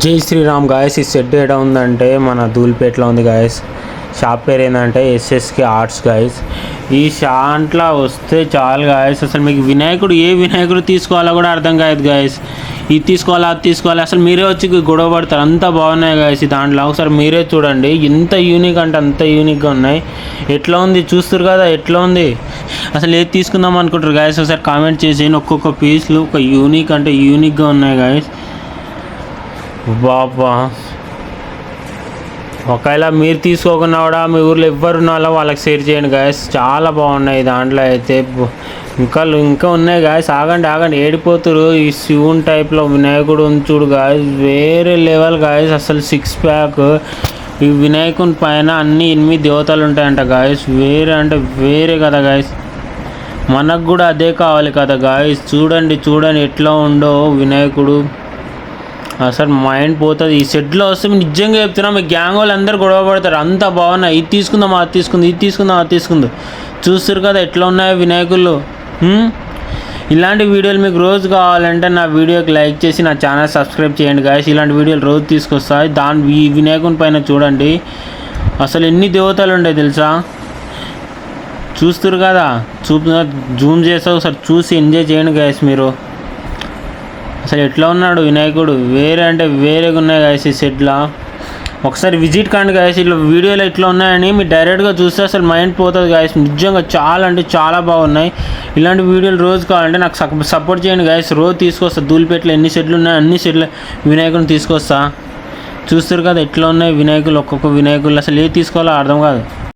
జై శ్రీరామ్ గాయస్. ఈ సెట్ ఏడ ఉందంటే మన ధూల్పేటలో ఉంది గాయస్. షాప్ పేరు ఏంటంటే ఎస్ఎస్కే ఆర్ట్స్ గాయస్. ఈ షాంట్లో వస్తే చాలు గాయస్. అసలు మీకు ఏ వినాయకుడు తీసుకోవాలో కూడా అర్థం కాదు గాయస్. ఇది తీసుకోవాలా అది తీసుకోవాలి, అసలు మీరే వచ్చి గొడవ పడతారు. అంత బాగున్నాయి గాయస్ ఈ దాంట్లో. ఒకసారి మీరే చూడండి, ఎంత యూనిక్ అంటే అంత యూనిక్గా ఉన్నాయి. ఎట్లా ఉంది చూస్తారు కదా, ఎట్లా ఉంది అసలు ఏది తీసుకుందాం అనుకుంటారు గాయస్. ఒకసారి కామెంట్ చేసేయండి. ఒక్కొక్క పీస్లు ఒక యూనిక్ అంటే యూనిక్గా ఉన్నాయి గాయస్. బాబా, ఒకవేళ మీరు తీసుకోకుండా కూడా మీ ఊర్లో ఎవరు ఉన్నారో వాళ్ళకి షేర్ చేయండి గాయస్. చాలా బాగున్నాయి దాంట్లో అయితే. ఇంకా ఉన్నాయి గాయస్. ఆగండి ఏడిపోతురు. ఈ శివుని టైప్లో వినాయకుడు ఉంచుడు గాయస్, వేరే లెవెల్ గాయస్. అసలు 6 ప్యాక్. ఈ వినాయకుని పైన అన్ని 8 దేవతలు ఉంటాయంట గాయస్. వేరే కదా గాయస్. మనకు కూడా అదే కావాలి కదా గాయస్. చూడండి ఎట్లా ఉండో వినాయకుడు. అసలు మైండ్ పోతుంది. ఈ సెట్లో వస్తే నిజంగా చెప్తున్నా, మీ గ్యాంగ్ వాళ్ళు అందరు గొడవ పడతారు. అంత బాగున్నాయి. ఇది తీసుకుందాం అది తీసుకుందాం చూస్తారు కదా ఎట్లా ఉన్నాయో వినాయకులు. ఇలాంటి వీడియోలు మీకు రోజు కావాలంటే నా వీడియోకి లైక్ చేసి నా ఛానల్ సబ్స్క్రైబ్ చేయండి గాయస్. ఇలాంటి వీడియోలు రోజు తీసుకొస్తాయి. ఈ వినాయకుని పైన చూడండి అసలు ఎన్ని దేవతలు ఉంటాయి తెలుసా. చూస్తారు కదా, జూమ్ చేస్తే ఒకసారి చూసి ఎంజాయ్ చేయండి గాయస్ మీరు. అసలు ఎట్లా ఉన్నాడు వినాయకుడు, వేరేగా ఉన్నాయి గాయస్ ఈ సెట్లో. ఒకసారి విజిట్ కాండి గాయస్. ఇట్లా వీడియోలో ఇట్లా ఉన్నాయని మీరు డైరెక్ట్గా చూస్తే అసలు మైండ్ పోతుంది గాయస్. నిజంగా చాలా బాగున్నాయి. ఇలాంటి వీడియోలు రోజు కావాలంటే నాకు సపోర్ట్ చేయండి గాయస్. రోజు తీసుకొస్తా. ధూల్పేటలో ఎన్ని సెట్లు ఉన్నాయి అన్ని సెట్లు వినాయకుడిని తీసుకొస్తా. చూస్తారు కదా ఎట్లా ఉన్నాయి వినాయకులు. ఒక్కొక్క వినాయకులు అసలు ఏది తీసుకోవాలో అర్థం కాదు.